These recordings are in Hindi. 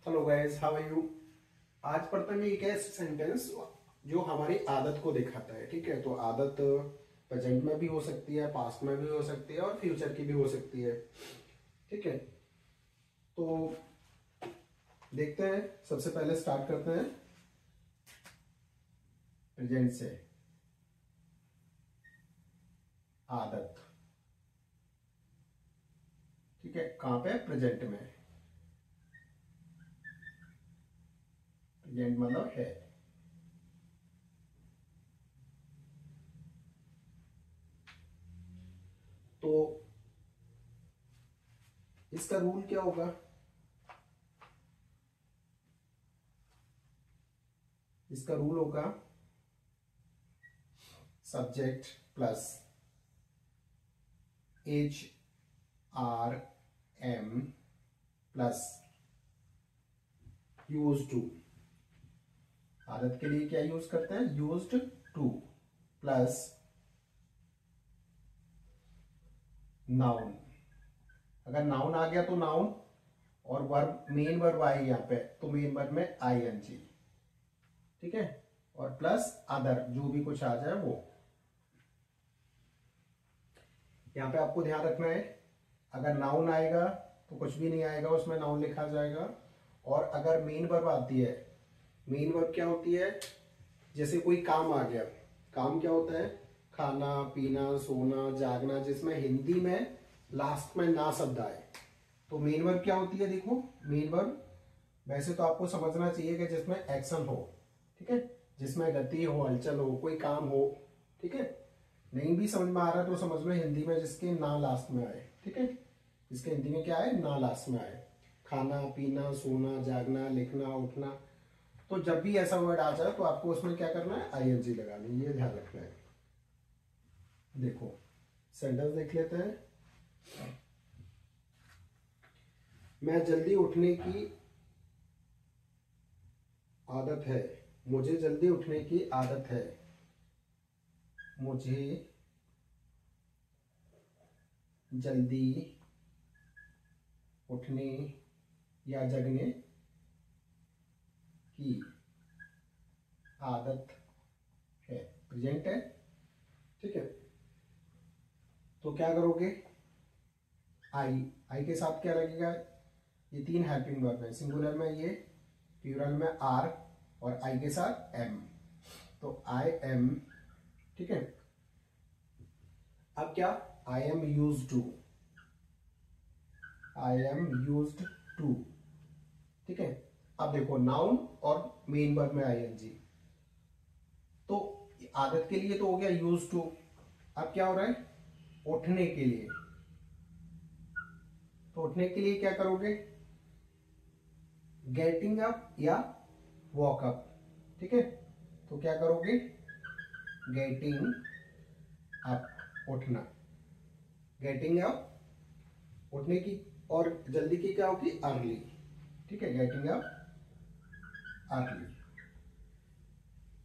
Hello guys, how are you. आज पढ़ते हैं एक ऐसा सेंटेंस जो हमारी आदत को दिखाता है। ठीक है, तो आदत प्रेजेंट में भी हो सकती है, पास्ट में भी हो सकती है और फ्यूचर की भी हो सकती है। ठीक है, तो देखते हैं। सबसे पहले स्टार्ट करते हैं प्रेजेंट से। आदत, ठीक है, कहां पे? प्रेजेंट में। प्रेजेंट मतलब है। तो इसका रूल क्या होगा? इसका रूल होगा subject plus H R M plus use to. आदत के लिए क्या यूज करते हैं? Used to plus noun. अगर नाउन आ गया तो नाउन, और वर्ब, मेन वर्ब आए यहाँ पे तो मेन वर्ब में आईएनजी। ठीक है, और प्लस अदर, जो भी कुछ आ जाए वो। यहाँ पे आपको ध्यान रखना है, अगर नाउन आएगा तो कुछ भी नहीं आएगा, उसमें नाउन लिखा जाएगा। और अगर मेन वर्ब आती है, मेन वर्ब क्या होती है? जैसे कोई काम आ गया, काम क्या होता है? खाना पीना सोना जागना, जिसमें हिंदी में लास्ट में ना शब्द आए तो मेन वर्ब क्या होती है? देखो, मेन वर्ब वैसे तो आपको समझना चाहिए कि जिसमें एक्शन हो, ठीक है, जिसमें गति हो, हलचल हो, कोई काम हो। ठीक है, नहीं भी समझ में आ रहा है तो समझ में हिंदी में जिसके ना लास्ट में आए। ठीक है, जिसके हिंदी में क्या आए? ना लास्ट में आए। खाना पीना सोना जागना लिखना उठना। तो जब भी ऐसा वर्ड आ जाए तो आपको उसमें क्या करना है? आईएनजी लगानी है, ये ध्यान रखना है। देखो सेंटेंस देख लेते हैं। मैं जल्दी उठने की आदत है। मुझे जल्दी उठने की आदत है। मुझे जल्दी उठने या जगने की आदत है। प्रेजेंट है। ठीक है, तो क्या करोगे? आई, आई के साथ क्या लगेगा? ये तीन हेल्पिंग वर्ब है। सिंगुलर में ये, प्लूरल में आर, और आई के साथ एम। तो आई एम। ठीक है, अब क्या? I am use to. I am used to. ठीक है, अब देखो नाउन और मेन वर्ब में आईएनजी। तो आदत के लिए तो हो गया यूज टू। अब क्या हो रहा है? उठने के लिए। तो उठने के लिए क्या करोगे? गेटिंग अप या वॉक अप। ठीक है, तो क्या करोगे? गेटिंग अप, उठना। गेटिंग अप उठने की, और जल्दी की क्या होगी? अर्ली। ठीक है, गेटिंग अप अर्ली।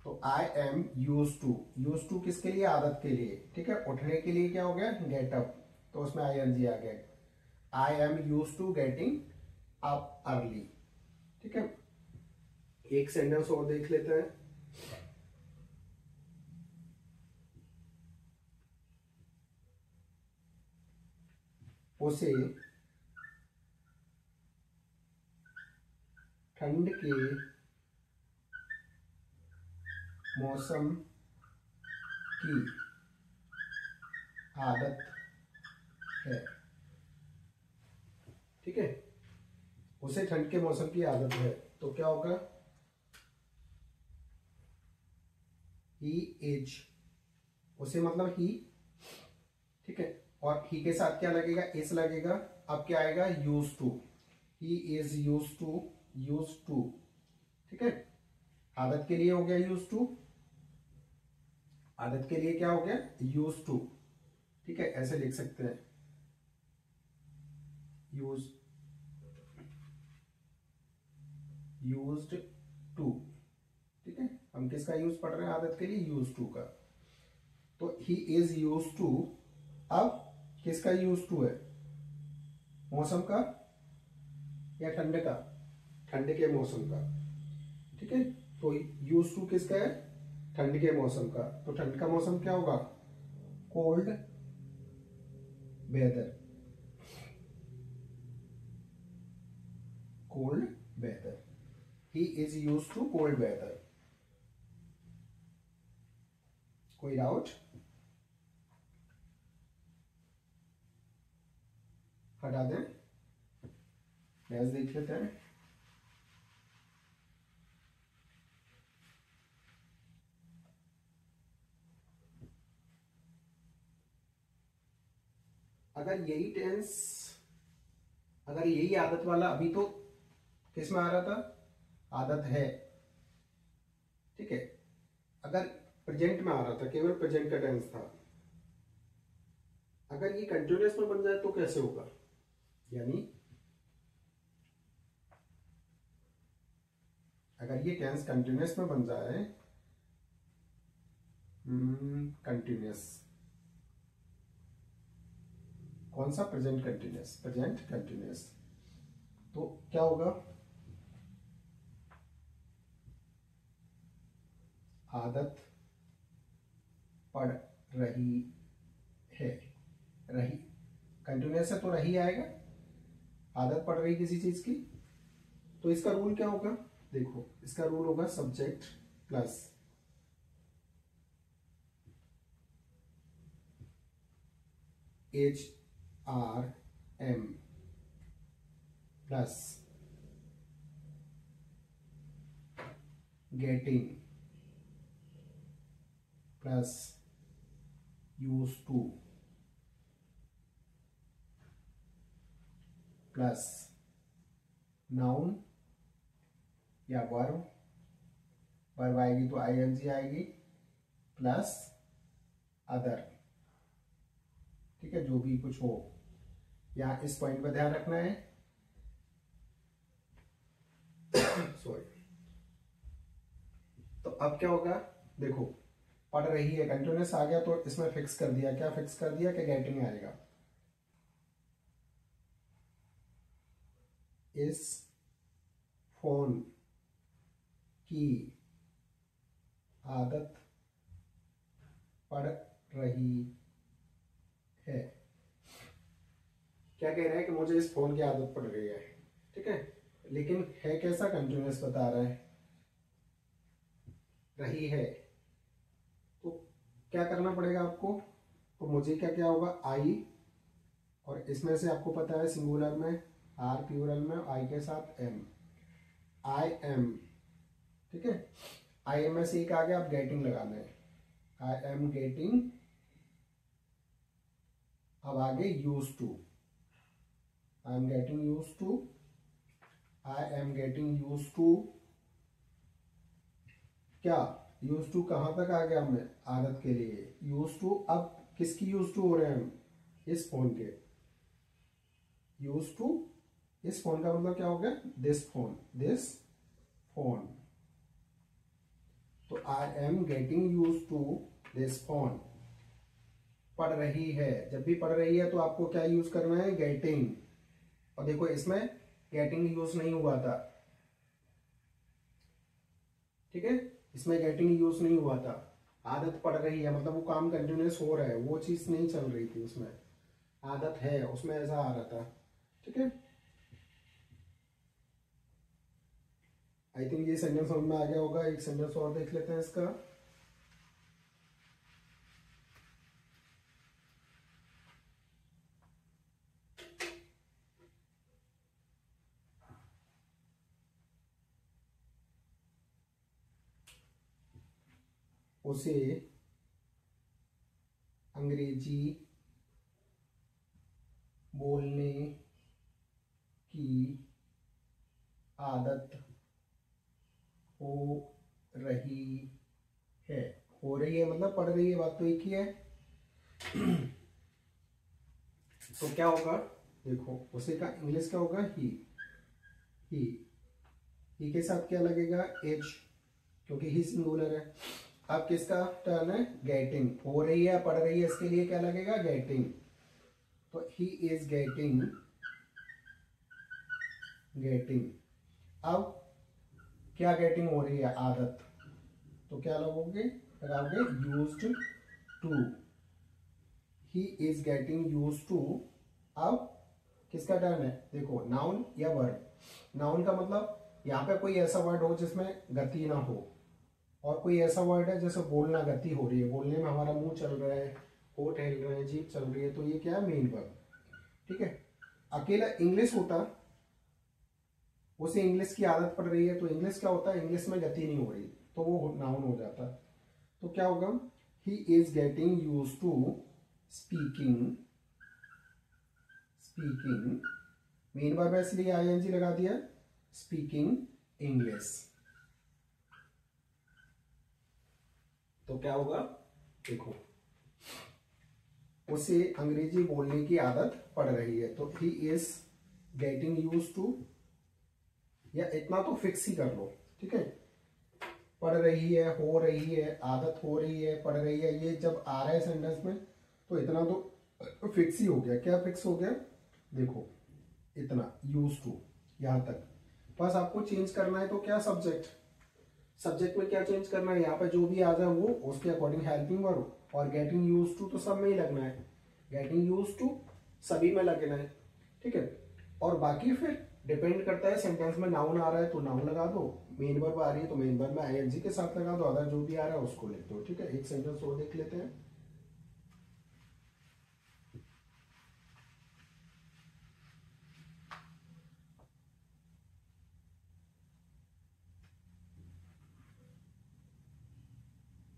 तो I am use to. Use to किसके लिए? आदत के लिए। ठीक है, उठने के लिए क्या हो गया? गेट अप, तो उसमें आईएनजी आ गया। I am use to getting up early. ठीक है, एक सेंटेंस और देख लेते हैं। उसे ठंड के मौसम की आदत है। ठीक है, उसे ठंड के मौसम की आदत है, तो क्या होगा? He is. उसे मतलब ही। ठीक है, और ही के साथ क्या लगेगा? इज लगेगा। अब क्या आएगा? Use to. He is use to. Use to. ठीक है, आदत के लिए हो गया यूज टू। आदत के लिए क्या हो गया? Use to. ठीक है, ऐसे लिख सकते हैं, यूज यूज्ड टू। ठीक है, हम किसका यूज पढ़ रहे हैं आदत के लिए? यूज टू का। तो ही इज यूज टू। अब किसका यूज टू है? मौसम का या ठंड का? ठंड के मौसम का। ठीक है, तो यूज टू किसका है? ठंड के मौसम का। तो ठंड का मौसम क्या होगा? Cold weather. Cold weather, he is use to cold weather. कोई डाउट? हटा दें, नेक्स्ट देख लेते हैं। अगर यही टेंस, अगर यही आदत वाला, अभी तो किस में आ रहा था? आदत है। ठीक है, अगर प्रेजेंट में आ रहा था, केवल प्रेजेंट का टेंस था, अगर ये कंटिन्यूअस में बन जाए तो कैसे होगा? यानी अगर ये टेंस कंटिन्यूअस में बन जाए, कंटिन्यूअस, कौन सा? Present continuous, present continuous. तो क्या होगा? आदत पड़ रही है। रही कंटिन्यूअस है तो रही आएगा, आदत पड़ रही किसी चीज की। तो इसका रूल क्या होगा? देखो, इसका रूल होगा subject plus HRM plus getting plus use to plus noun या वर्ब, वर्ब आएगी तो ING आएगी, प्लस अदर। ठीक है, जो भी कुछ हो, यहां इस पॉइंट पर ध्यान रखना है। सॉरी। तो अब क्या होगा? देखो, पढ़ रही है, कंटिन्यूअस आ गया तो इसमें फिक्स कर दिया। क्या फिक्स कर दिया? कि गेटिंग आएगा। इस फोन की आदत पड़ रही है। क्या कह रहा है? कि मुझे इस फोन की आदत पड़ रही है। ठीक है, लेकिन है कैसा? कंटिन्यूअस बता रहा है, रही है। तो क्या करना पड़ेगा आपको? तो मुझे क्या क्या होगा? आई, और इसमें से आपको पता है सिंगुलर में आर, प्लूरल में आई के साथ एम, आई एम। ठीक है, आई एम में से एक आ गया, आप गेटिंग लगाना है, आई एम गेटिंग। अब आगे use to, I am getting use to, I am getting use to. क्या यूज टू कहां तक आ गया? हमें आदत के लिए यूज टू। अब किसकी यूज टू हो रहे हैं हम? इस फोन के यूज टू। इस फोन का मतलब क्या हो गया? This phone, this phone. तो I am getting use to this phone. पढ़ रही है, जब भी पढ़ रही है तो आपको क्या यूज करना है? गेटिंग। और देखो, इसमें गेटिंग यूज नहीं हुआ था। ठीक है, इसमें गेटिंग यूज नहीं हुआ था। आदत पड़ रही है मतलब वो काम कंटिन्यूअस हो रहा है, वो चीज नहीं चल रही थी उसमें। आदत है, उसमें ऐसा आ रहा था। ठीक है, आई थिंक ये सेंटेंस समझ में आ गया होगा। एक सेंटेंस और देख लेते हैं इसका। उसे अंग्रेजी बोलने की आदत हो रही है। हो रही है मतलब पढ़ रही है, बात तो एक ही है। तो क्या होगा? देखो, उसे का इंग्लिश क्या होगा? ही ही के साथ क्या लगेगा? एच, क्योंकि ही सिंगुलर है। अब किसका टर्न है? गेटिंग। हो रही है, पढ़ रही है, इसके लिए क्या लगेगा? गेटिंग। तो ही इज गेटिंग, गेटिंग। अब क्या गेटिंग हो रही है, आदत, तो क्या लगाओगे used to, he is getting used to. अब किसका टर्न है, देखो नाउन या वर्ब। नाउन का मतलब यहाँ पे कोई ऐसा वर्ड हो जिसमें गति ना हो, और कोई ऐसा वर्ड है जैसे बोलना, गति हो रही है, बोलने में हमारा मुंह चल रहा है, होठ हिल रहे हैं, जीभ चल रही है, तो ये क्या है, मेन वर्ब। ठीक है। अकेला इंग्लिश होता, उसे इंग्लिश की आदत पड़ रही है, तो इंग्लिश क्या होता है, इंग्लिश में गति नहीं हो रही, तो वो नाउन हो जाता। तो क्या होगा, he is getting use to speaking, speaking main verb है इसलिए आईएनजी लगा दिया, स्पीकिंग इंग्लिश। तो क्या होगा, देखो उसे अंग्रेजी बोलने की आदत पड़ रही है, तो he is getting use to, या इतना तो फिक्स ही कर लो। ठीक है, पढ़ रही है, हो रही है, आदत हो रही है, पढ़ रही है, ये जब आ रहा है सेंटेंस में तो इतना तो फिक्स ही हो गया। क्या फिक्स हो गया, देखो इतना यूज टू यहां तक। बस आपको चेंज करना है, तो क्या सब्जेक्ट, सब्जेक्ट में क्या चेंज करना है, यहाँ पे जो भी आ जाए वो उसके अकॉर्डिंग हेल्पिंग वर्ब, और गेटिंग यूज टू तो सब में ही लगना है, गेटिंग यूज टू सभी में लगना है। ठीक है, और बाकी फिर डिपेंड करता है, सेंटेंस में नाउन आ रहा है तो नाउन लगा दो, मेन वर्ब आ रही है तो मेन वर्ब में आईएनजी के साथ लगा दो, अदर जो भी आ रहा है उसको लिख दो। ठीक है, एक सेंटेंस और देख लेते हैं।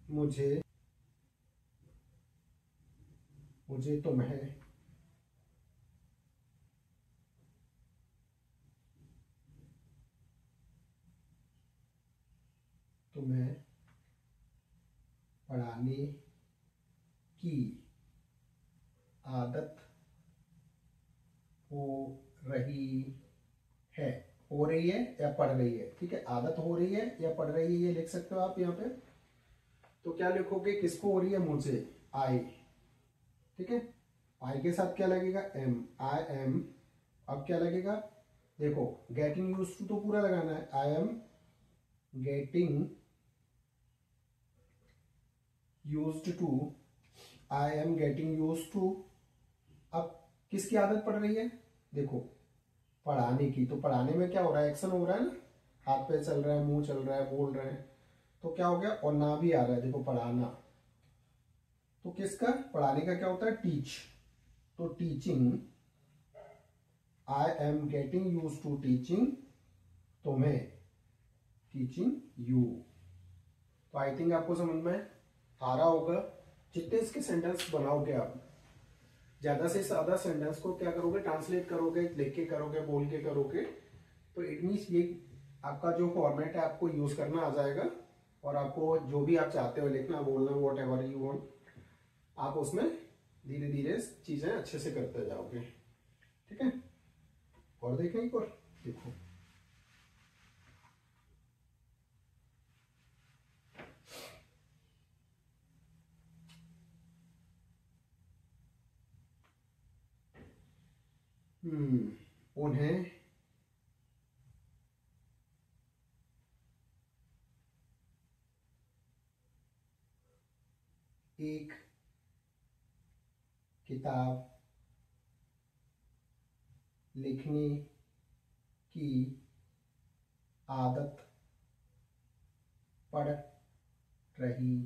मुझे, मुझे तुम्हें, तुम्हें पढ़ाने की आदत हो रही है, हो रही है या पढ़ रही है। ठीक है, आदत हो रही है या पढ़ रही है, ये लिख सकते हो आप यहाँ पे। तो क्या लिखोगे, किसको हो रही है, मुझे, आई। ठीक है, आई के साथ क्या लगेगा, एम, आई एम। अब क्या लगेगा, देखो गेटिंग यूज टू तो पूरा लगाना है, I am getting used to, I am getting used to. अब किसकी आदत पड़ रही है, देखो पढ़ाने की, तो पढ़ाने में क्या हो रहा है, एक्शन हो रहा है ना, हाथ पे चल रहा है, मुंह चल रहा है, बोल रहे हैं, तो क्या हो गया, और ना भी आ रहा है, देखो पढ़ाना, तो किसका, पढ़ाने का क्या होता है, टीच, तो teaching, I am getting use to teaching तुम्हें, टीचिंग यू। तो आई थिंक आपको समझ में आ रहा होगा। जितने इसके सेंटेंस बनाओगे आप, ज्यादा से ज्यादा सेंटेंस को क्या करोगे, ट्रांसलेट करोगे, लिख के करोगे, बोल के करोगे, तो इट मीन्स ये आपका जो फॉर्मेट है आपको यूज करना आ जाएगा, और आपको जो भी आप चाहते हो लिखना, बोलना, वॉट एवर यू वांट, आप उसमें धीरे धीरे चीजें अच्छे से करते जाओगे। ठीक है, और देखें एक और, देखो उन्हें एक किताब लिखने की आदत पड़ रही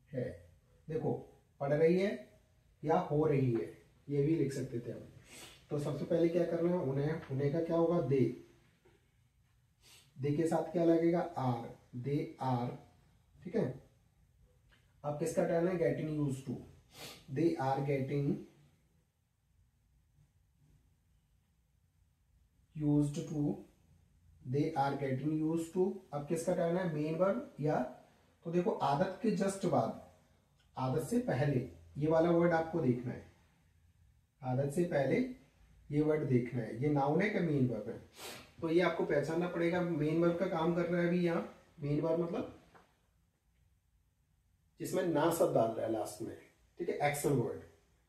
है। देखो पढ़ रही है या हो रही है, ये भी लिख सकते थे हम। तो सबसे पहले क्या करना है, उन्हें, उन्हें का क्या होगा, दे, दे के साथ क्या लगेगा, आर, दे आर। ठीक है, अब किसका टर्न है, getting use to, they are getting used to, they are getting use to. अब किसका टर्न है, मेन वर्ब, या तो देखो आदत के जस्ट बाद, आदत से पहले ये वाला वर्ड आपको देखना है, आदत से पहले ये वर्ड देखना है, ये नाउन है क्या मेन वर्ब है, तो ये आपको पहचानना पड़ेगा। मेन वर्ब का काम कर रहा है अभी यहाँ, मेन वर्ब मतलब जिसमें ना शब्द डाल रहा है लास्ट में। ठीक है, एक्शन वर्ड।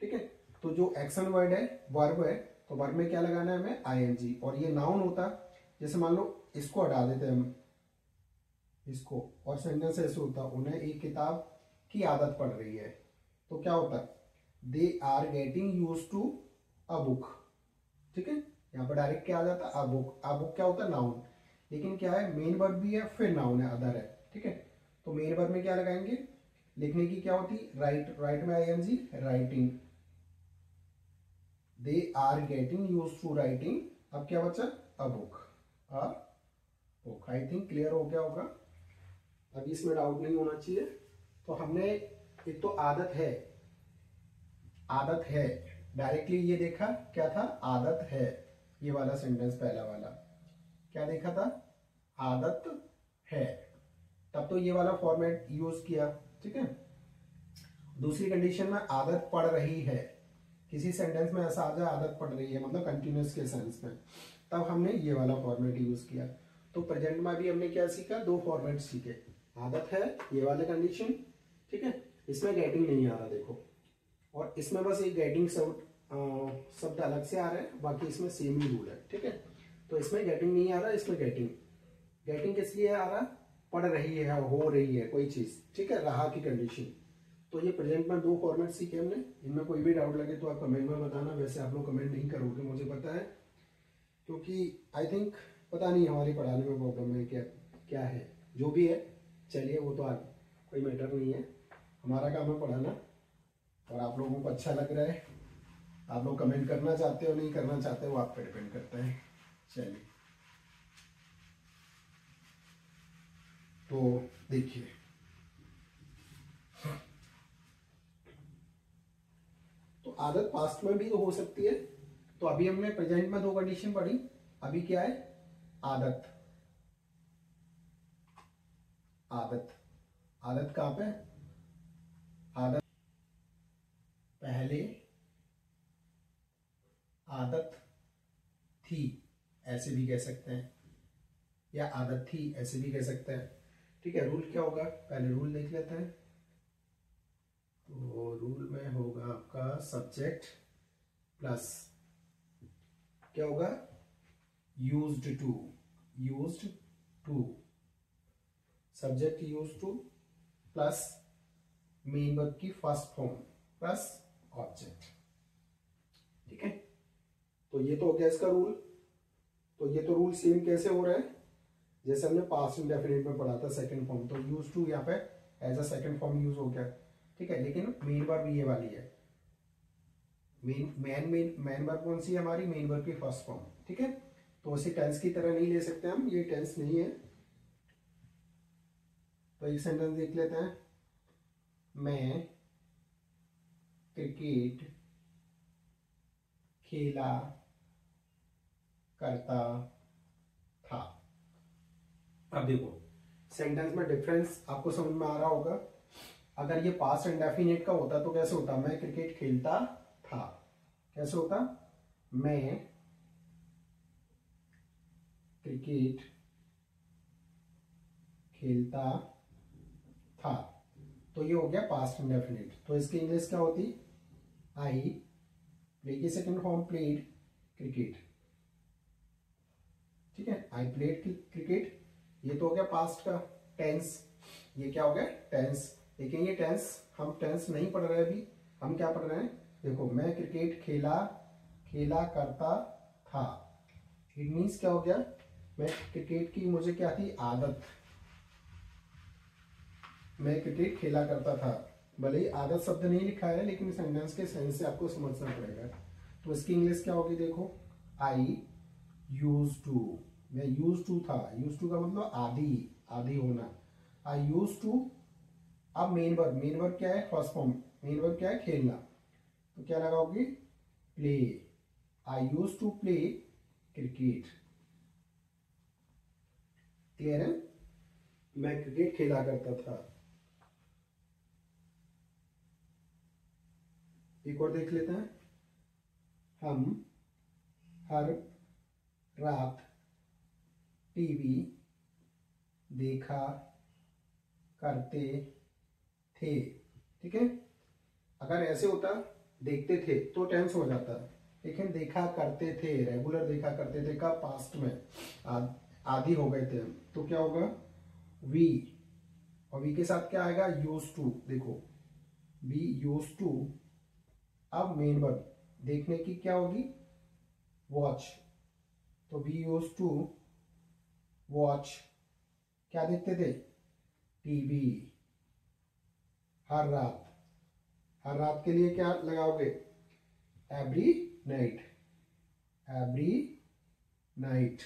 ठीक है, तो जो एक्शन वर्ड है, वर्ब है, तो वर्ब में क्या लगाना है हमें, आईएनजी, और ये नाउन होता जैसे मान लो इसको हटा देते हैं हम इसको, और सेंटेंस ऐसे होता उन्हें एक किताब की आदत पड़ रही है, तो क्या होता they are getting use to a book. ठीक है, यहाँ पर डायरेक्ट क्या आ जाता अ बुक। अ बुक क्या होता है नाउन, लेकिन क्या है मेन वर्ब भी है फिर नाउन है अदर है। ठीक है, तो मेन वर्ब में क्या लगाएंगे, लिखने की क्या होती राइट, राइट में ING writing, they are getting use to writing. अब क्या बचा a book, a book. I think clear हो गया होगा, अभी इसमें डाउट नहीं होना चाहिए। तो हमने एक तो आदत है, आदत है डायरेक्टली ये देखा क्या था आदत है, ये वाला सेंटेंस पहला वाला क्या देखा था आदत है, तब तो ये वाला फॉर्मेट यूज किया। ठीक है, दूसरी कंडीशन में आदत पड़ रही है, किसी सेंटेंस में ऐसा आ जाए आदत पड़ रही है मतलब कंटिन्यूस के सेंस में, तब हमने ये वाला फॉर्मेट यूज किया। तो प्रेजेंट में भी हमने क्या सीखा, दो फॉर्मेट सीखे, आदत है ये वाले कंडीशन। ठीक है, इसमें गेटिंग नहीं आ रहा देखो, और इसमें बस एक गेटिंग शब्द अलग से आ रहा है, बाकी इसमें सेम ही रूल है। ठीक है, तो इसमें गेटिंग नहीं आ रहा, इसमें गेटिंग। गेटिंग किस लिए आ रहा, पढ़ रही है, हो रही है कोई चीज। ठीक है, रहा की कंडीशन। तो ये प्रेजेंट में दो फॉर्मेट सीखे हमने, इनमें कोई भी डाउट लगे तो आप कमेंट में बताना। वैसे आप लोग कमेंट नहीं करोगे मुझे पता है, क्योंकि आई थिंक पता नहीं हमारी पढ़ाने में प्रॉब्लम है क्या क्या है, जो भी है चलिए वो तो आगे कोई मैटर नहीं है, हमारा काम है पढ़ाना। और आप लोगों को अच्छा लग रहा है, आप लोग कमेंट करना चाहते हो नहीं करना चाहते हो आप पे डिपेंड करता है। चलिए तो देखिए, तो आदत पास्ट में भी तो हो सकती है। तो अभी हमने प्रेजेंट में दो कंडीशन पढ़ी, अभी क्या है आदत। आदत, आदत कहां पे, आदत पहले आदत थी ऐसे भी कह सकते हैं, या आदत थी ऐसे भी कह सकते हैं। ठीक है, रूल क्या होगा पहले रूल देख लेते हैं। तो रूल में होगा आपका सब्जेक्ट प्लस क्या होगा used to, used to, subject used to plus main verb की फर्स्ट फॉर्म प्लस ऑब्जेक्ट। ठीक है, तो ये तो हो गया इसका रूल। तो ये तो रूल सेम कैसे हो रहा है, जैसे हमने पास्ट इंडेफिनिट में पढ़ा था सेकंड फॉर्म, तो यूज टू यहाँ पे as a second form use हो गया। ठीक है, लेकिन मेन वर्ब ये वाली है, मेन वर्ब कौन सी है हमारी, मेन वर्ब की फर्स्ट फॉर्म। ठीक है, तो उसे टेंस की तरह नहीं ले सकते हम, ये टेंस नहीं है। तो एक सेंटेंस देख लेते हैं, मैं क्रिकेट खेला करता था। अब देखो सेंटेंस में डिफरेंस आपको समझ में आ रहा होगा। अगर ये पास्ट इंडेफिनिट का होता तो कैसे होता, मैं क्रिकेट खेलता था, कैसे होता मैं क्रिकेट खेलता था, तो ये हो गया पास्ट इंडेफिनिट। तो इसकी इंग्लिश क्या होती, आई प्ले की सेकंड फॉर्म प्लेड क्रिकेट। ठीक है, आई प्लेड क्रिकेट, ये तो हो गया पास्ट का टेंस, ये क्या हो गया टेंस। लेकिन ये टेंस हम टेंस नहीं पढ़ रहे अभी, हम क्या पढ़ रहे हैं देखो, मैं क्रिकेट खेला खेला करता था। इट मीन्स क्या हो गया, मैं क्रिकेट की मुझे क्या थी आदत, मैं क्रिकेट खेला करता था। भले ही आदत शब्द नहीं लिखा है लेकिन सेंटेंस के सेंस से आपको समझना पड़ेगा। तो इसकी इंग्लिश क्या होगी देखो, आई यूज टू, मैं यूज टू था, यूज टू का मतलब आदि, आदि होना, आई यूज टू। अब मेन वर्ब क्या है फर्स्ट फॉर्म, मेन वर्ब क्या है खेलना, तो क्या लगाओगे play, I use to play cricket. Clear है, मैं क्रिकेट खेला करता था। एक और देख लेते हैं, हम हर रात टीवी देखा करते थे। ठीक है, अगर ऐसे होता देखते थे तो टेंस हो जाता, लेकिन देखा करते थे, रेगुलर देखा करते थे कब, पास्ट में, आदि हो गए थे, तो क्या होगा वी, और वी के साथ क्या आएगा यूज टू। देखो वी यूज टू, अब मेन वर्ब देखने की क्या होगी वॉच, तो वी यूज टू वॉच, क्या देखते थे टीवी, हर रात, हर रात के लिए क्या लगाओगे every night, every night.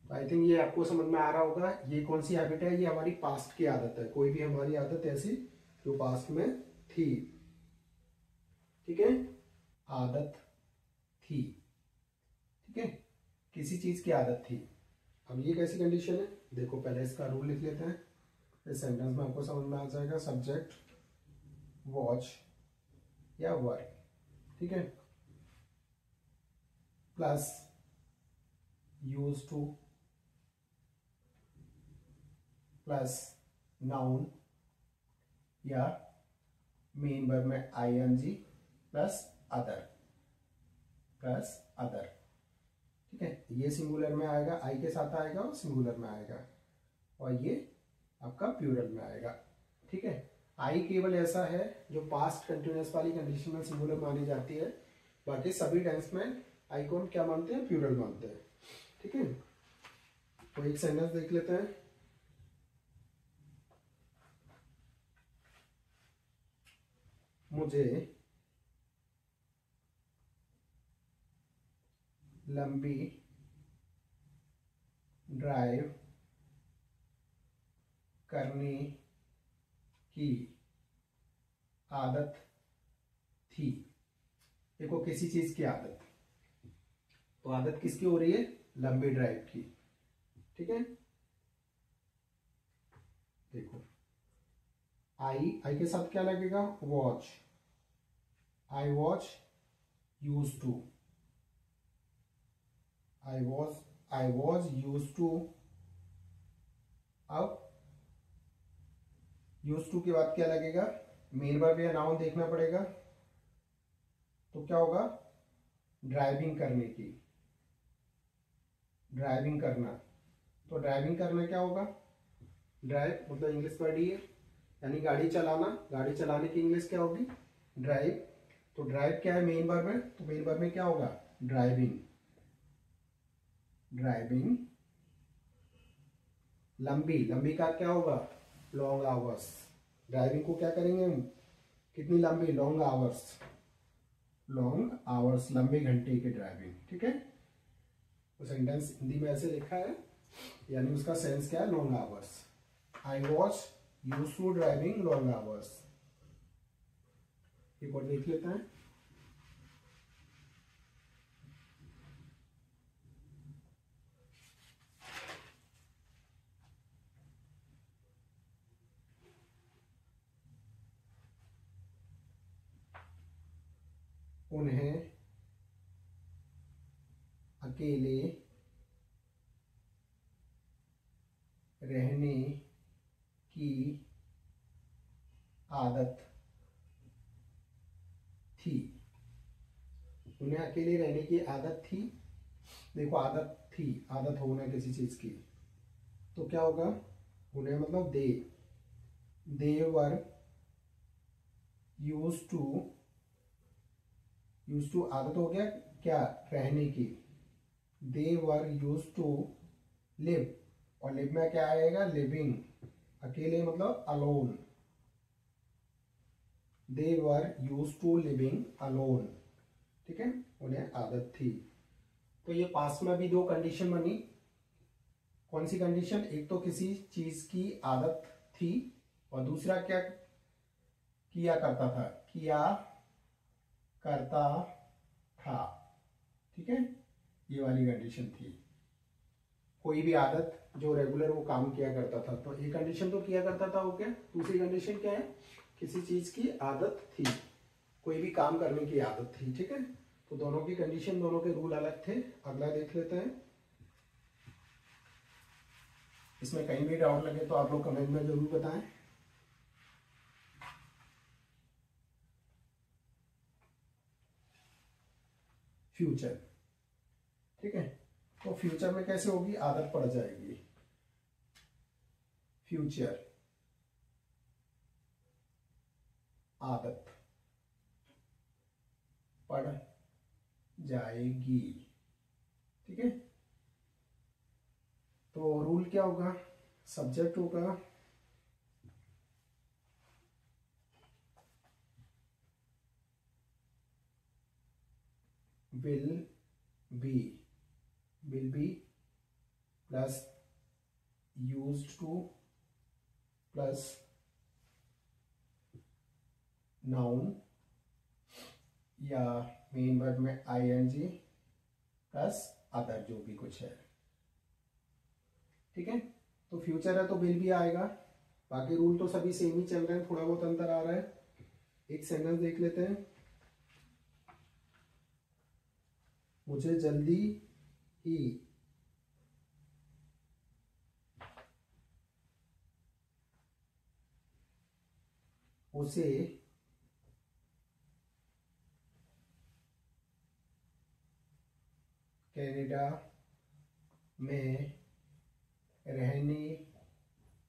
I think ये आपको समझ में आ रहा होगा, ये कौन सी हैबिट है, ये हमारी पास्ट की आदत है, कोई भी हमारी आदत ऐसी जो पास्ट में थी, ठीक है, आदत थी, ठीक है, किसी चीज की आदत थी। अब ये कैसी कंडीशन है, देखो पहले इसका रूल लिख लेते हैं, इस सेंटेंस में आपको समझ में आ जाएगा, सब्जेक्ट वॉच या वर्क, ठीक है, plus use to plus noun या मेन वर्ब में आईएनजी प्लस अदर, ठीक है, ये सिंगुलर में आएगा, आई के साथ आएगा और सिंगुलर में आएगा, और ये आपका प्लूरल में आएगा, ठीक है। आई केवल ऐसा है जो पास्ट कंटिन्यूअस वाली कंडीशन में सिंगुलर मानी जाती है, बाकी सभी टेंस में आई को हम क्या मानते हैं प्लूरल मानते हैं, ठीक है। तो एक सेंटेंस देख लेते हैं, मुझे लंबी ड्राइव करने की आदत थी। देखो किसी चीज की आदत, तो आदत किसकी हो रही है लंबी ड्राइव की, ठीक है। देखो आई के साथ क्या लगेगा watch, I watch use to, I was use to, अब यूज टू के बाद क्या लगेगा मेन वर्ब या नाउन देखना पड़ेगा, तो क्या होगा ड्राइविंग करने की, ड्राइविंग करना, तो ड्राइविंग करना क्या होगा ड्राइव मतलब इंग्लिश वर्ड ही है, यानी गाड़ी चलाना, गाड़ी चलाने की इंग्लिश क्या होगी ड्राइव, तो ड्राइव क्या है मेन वर्ब में, तो मेन वर्ब में क्या होगा ड्राइविंग, ड्राइविंग, लंबी, लंबी का क्या होगा लॉन्ग आवर्स, ड्राइविंग को क्या करेंगे हम कितनी लंबी लॉन्ग आवर्स, लॉन्ग आवर्स लंबे घंटे की ड्राइविंग, ठीक है। तो सेंटेंस हिंदी में ऐसे लिखा है, यानी उसका सेंस क्या है long hours, I was used to driving long hours. एक और देख लेते हैं, उन्हें अकेले रहने की आदत थी, उन्हें अकेले रहने की आदत थी। देखो आदत थी, आदत होना किसी चीज की, तो क्या होगा उन्हें मतलब दे वर यूज टू आदत हो गया क्या रहने की, they were use to live, और लिव में क्या आएगा लिविंग, अकेले मतलब alone, they were use to living alone, ठीक है, उन्हें आदत थी। तो ये पास्ट में भी दो कंडीशन बनी, कौन सी कंडीशन, एक तो किसी चीज की आदत थी, और दूसरा क्या किया करता था, किया करता था, ठीक है, ये वाली कंडीशन थी, कोई भी आदत जो रेगुलर वो काम किया करता था, तो एक कंडीशन तो किया करता था, ओके, दूसरी कंडीशन क्या है किसी चीज की आदत थी, कोई भी काम करने की आदत थी, ठीक है। तो दोनों की कंडीशन, दोनों के रूल अलग थे। अगला देख लेते हैं, इसमें कहीं भी डाउट लगे तो आप लोग कमेंट में जरूर बताएं। फ्यूचर। ठीक है, तो फ्यूचर में कैसे होगी, आदत पड़ जाएगी, फ्यूचर आदत पड़ जाएगी। ठीक है, तो रूल क्या होगा, सब्जेक्ट होगा will be plus used to plus noun या मेन वर्ब में ing प्लस अदर जो भी कुछ है। ठीक है, तो फ्यूचर है तो विल भी आएगा, बाकी रूल तो सभी सेम ही चल रहे हैं, थोड़ा बहुत अंतर आ रहा है। एक सेंटेंस देख लेते हैं, मुझे जल्दी ही उसे कनाडा में रहने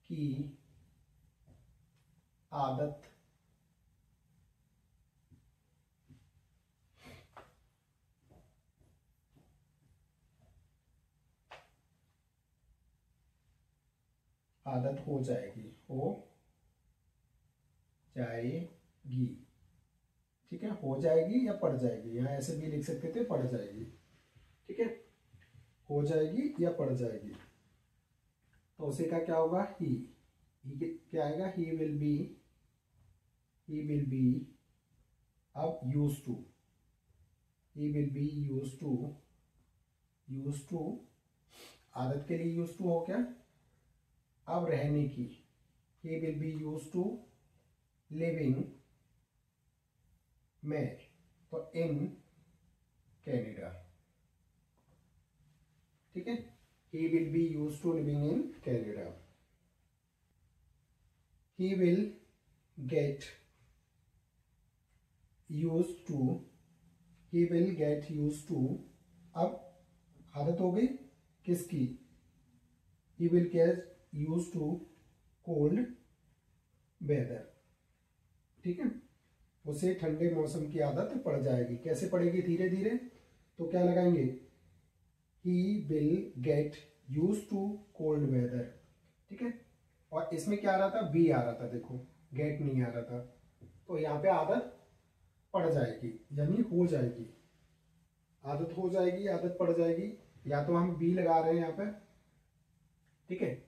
की आदत हो जाएगी, हो जाएगी। ठीक है, हो जाएगी या पड़ जाएगी, यहाँ ऐसे भी लिख सकते थे, पड़ जाएगी। ठीक है, हो जाएगी या पड़ जाएगी, तो उसे का क्या होगा, ही क्या आएगा, ही विल बी अब use to, he will be use to आदत के लिए यूज टू हो क्या, अब रहने की, he will be use to living में, तो इन कैनेडा। ठीक है, he will be used to living in Canada. He will get used to अब आदत हो गई किसकी, he will get used to cold weather। ठीक है, उसे ठंडे मौसम की आदत पड़ जाएगी। कैसे पड़ेगी, धीरे धीरे, तो क्या लगाएंगे, he will get used to cold weather। ठीक है, और इसमें क्या आ रहा था, बी आ रहा था, देखो गेट नहीं आ रहा था, तो यहाँ पे आदत पड़ जाएगी यानी हो जाएगी, आदत हो जाएगी, आदत पड़ जाएगी, या तो हम बी लगा रहे हैं यहाँ पे। ठीक है,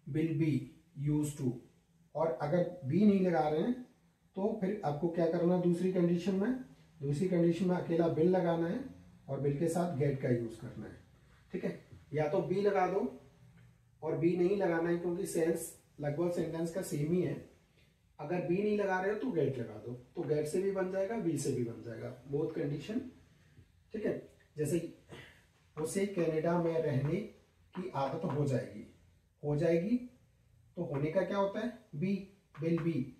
विल बी यूज टू, और अगर बी नहीं लगा रहे हैं तो फिर आपको क्या करना है, दूसरी कंडीशन में अकेला बिल लगाना है और बिल के साथ गेट का यूज करना है। ठीक है, या तो बी लगा दो और बी नहीं लगाना है, क्योंकि सेंस लगभग सेंटेंस का सेम ही है। अगर बी नहीं लगा रहे हो तो गेट लगा दो, तो गेट से भी बन जाएगा, बी से भी बन जाएगा, बोथ कंडीशन। ठीक है, जैसे उसे कनाडा में रहने की आदत हो जाएगी, तो होने का क्या होता है, बी, विल बी।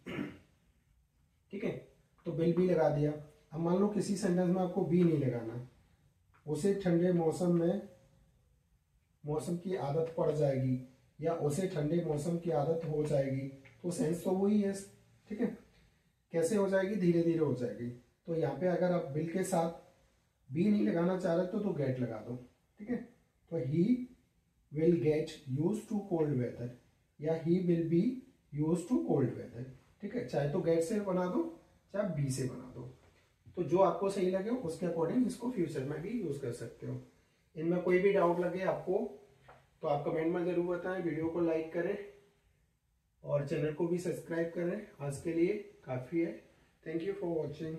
ठीक है, तो विल बी लगा दिया। अब मान लो किसी सेंटेंस में आपको बी नहीं लगाना, उसे ठंडे मौसम की आदत पड़ जाएगी या उसे ठंडे मौसम की आदत हो जाएगी, तो सेंस तो वही है। ठीक है, कैसे हो जाएगी, धीरे धीरे हो जाएगी। तो यहाँ पे अगर आप विल के साथ बी नहीं लगाना चाह रहे तो गेट लगा दो। ठीक है, तो he will get use to cold weather या he will be use to cold weather. ठीक है, चाहे तो गेट से बना दो चाहे बी से बना दो, तो जो आपको सही लगे उसके अकॉर्डिंग इसको फ्यूचर में भी यूज कर सकते हो। इनमें कोई भी डाउट लगे आपको तो आप कमेंट में जरूर बताएं, वीडियो को लाइक करें और चैनल को भी सब्सक्राइब करें। आज के लिए काफ़ी है। Thank you for watching.